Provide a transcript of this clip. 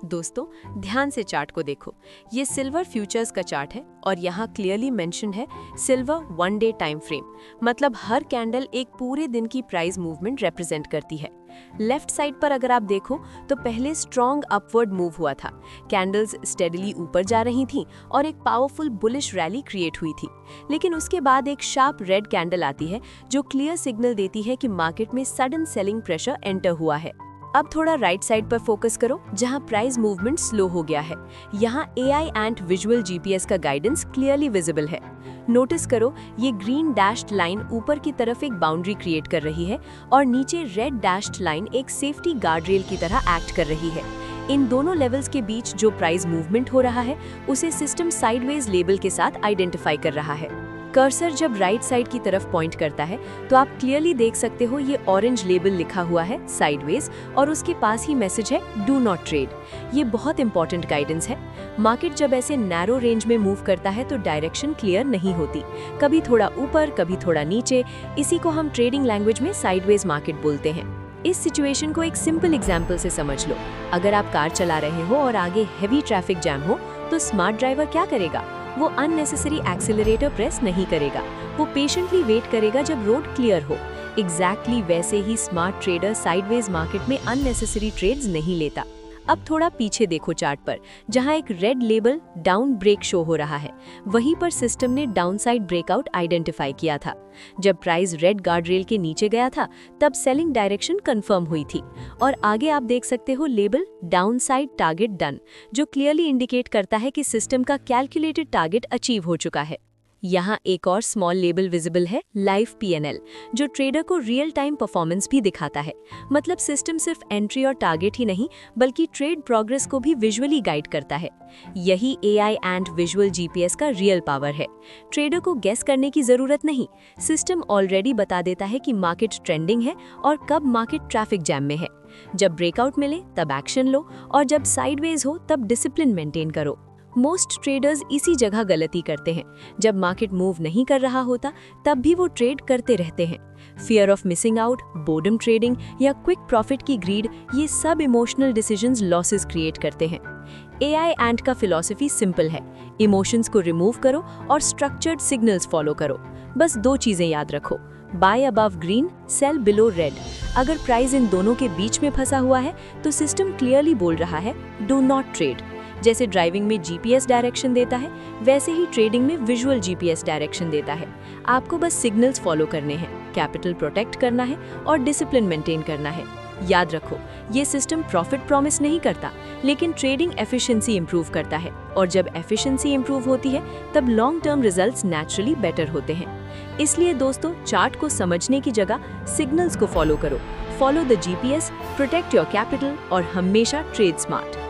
दोस्तों, ध्यान से चार्ट को देखो। ये सिल्वर फ्यूचर्स का चार्ट है और यहाँ क्लियरली मेंशन्ड है सिल्वर 1 डे टाइम फ्रेम। मतलब हर कैंडल एक पूरे दिन की प्राइस मूवमेंट रिप्रेजेंट करती है। लेफ्ट साइड पर अगर आप देखो तो पहले स्ट्रॉन्ग अपवर्ड मूव हुआ था। कैंडल्स स्टेडली ऊपर जा रही थीं और एक पावरफुल बुलिश रैली क्रिएट हुई थी। लेकिन उसके बाद एक शार्प रेड कैंडल आती है जो क्लियर सिग्नल देती है कि मार्केट में सडन सेलिंग प्रेशर एंटर हुआ है। अब थोड़ा राइट साइड पर फोकस करो जहां प्राइस मूवमेंट स्लो हो गया है। यहां AI एंड विजुअल GPS का गाइडेंस क्लियरली विजिबल है। नोटिस करो, ये ग्रीन डैश्ड लाइन ऊपर की तरफ एक बाउंड्री क्रिएट कर रही है और नीचे रेड डैश्ड लाइन एक सेफ्टी गार्ड रेल की तरह एक्ट कर रही है। इन दोनों लेवल्स के बीच जो प्राइस मूवमेंट हो रहा है उसे सिस्टम साइडवेज लेबल के साथ आइडेंटिफाई कर रहा है। कर्सर जब राइट साइड की तरफ पॉइंट करता है तो आप क्लियरली देख सकते हो ये ऑरेंज लेबल लिखा हुआ है साइडवेज और उसके पास ही मैसेज है डू नॉट ट्रेड। ये बहुत इंपॉर्टेंट गाइडेंस है। मार्केट जब ऐसे नैरो रेंज में मूव करता है तो डायरेक्शन क्लियर नहीं होती, कभी थोड़ा ऊपर कभी थोड़ा नीचे। इसी को हम ट्रेडिंग लैंग्वेज में साइडवेज मार्केट बोलते हैं। इस सिचुएशन को एक सिंपल एग्जाम्पल से समझ लो। अगर आप कार चला रहे हो और आगे हेवी ट्रैफिक जैम हो तो स्मार्ट ड्राइवर क्या करेगा? वो अननेसेसरी एक्सीलरेटर प्रेस नहीं करेगा, वो पेशेंटली वेट करेगा जब रोड क्लियर हो। एग्जैक्टली वैसे ही स्मार्ट ट्रेडर साइडवेज मार्केट में अननेसेसरी ट्रेड्स नहीं लेता। अब थोड़ा पीछे देखो चार्ट पर, जहां एक red label down break show हो रहा है, वहीं पर सिस्टम ने डाउनसाइड ब्रेकआउट आइडेंटिफाई किया था। जब प्राइस रेड गार्ड रेल के नीचे गया था तब सेलिंग डायरेक्शन कंफर्म हुई थी। और आगे आप देख सकते हो लेबल डाउनसाइड टारगेट डन, जो क्लियरली इंडिकेट करता है कि सिस्टम का कैलकुलेटेड टारगेट अचीव हो चुका है। यहाँ एक और स्मॉल लेबल विजिबल है लाइव PNL, जो ट्रेडर को रियल टाइम परफॉर्मेंस भी दिखाता है। मतलब सिस्टम सिर्फ एंट्री और टारगेट ही नहीं बल्कि ट्रेड प्रोग्रेस को भी विजुअली गाइड करता है। यही AI एंड विजुअल GPS का रियल पावर है। ट्रेडर को गेस करने की जरूरत नहीं, सिस्टम ऑलरेडी बता देता है कि मार्केट ट्रेंडिंग है और कब मार्केट ट्रैफिक जैम में है। जब ब्रेकआउट मिले तब एक्शन लो और जब साइडवेज हो तब डिसिप्लिन मेंटेन करो। मोस्ट ट्रेडर्स इसी जगह गलती करते हैं। जब मार्केट मूव नहीं कर रहा होता तब भी वो ट्रेड करते रहते हैं। Fear of missing out, boredom trading या क्विक प्रॉफिट की ग्रीड, ये सब इमोशनल डिसीजंस लॉसेस क्रिएट करते हैं। AI एंड का फिलॉसफी सिंपल है, इमोशंस को रिमूव करो और स्ट्रक्चर्ड सिग्नल्स फॉलो करो। बस 2 चीजें याद रखो, buy above green, sell below red. अगर प्राइस इन दोनों के बीच में फंसा हुआ है तो सिस्टम क्लियरली बोल रहा है डू नॉट ट्रेड। जैसे ड्राइविंग में GPS डायरेक्शन देता है, वैसे ही ट्रेडिंग में विजुअल GPS डायरेक्शन देता है। आपको बस सिग्नल्स फॉलो करने हैं, कैपिटल प्रोटेक्ट करना है और डिसिप्लिन मेंटेन करना है। याद रखो, ये सिस्टम प्रॉफिट प्रॉमिस नहीं करता, लेकिन ट्रेडिंग एफिशिएंसी इंप्रूव करता है। और जब एफिशिएंसी इंप्रूव होती है तब long term results naturally better होते हैं। इसलिए दोस्तों, चार्ट को समझने की जगह सिग्नल्स को फॉलो करो। Follow the GPS, protect your capital और हमेशा ट्रेड स्मार्ट।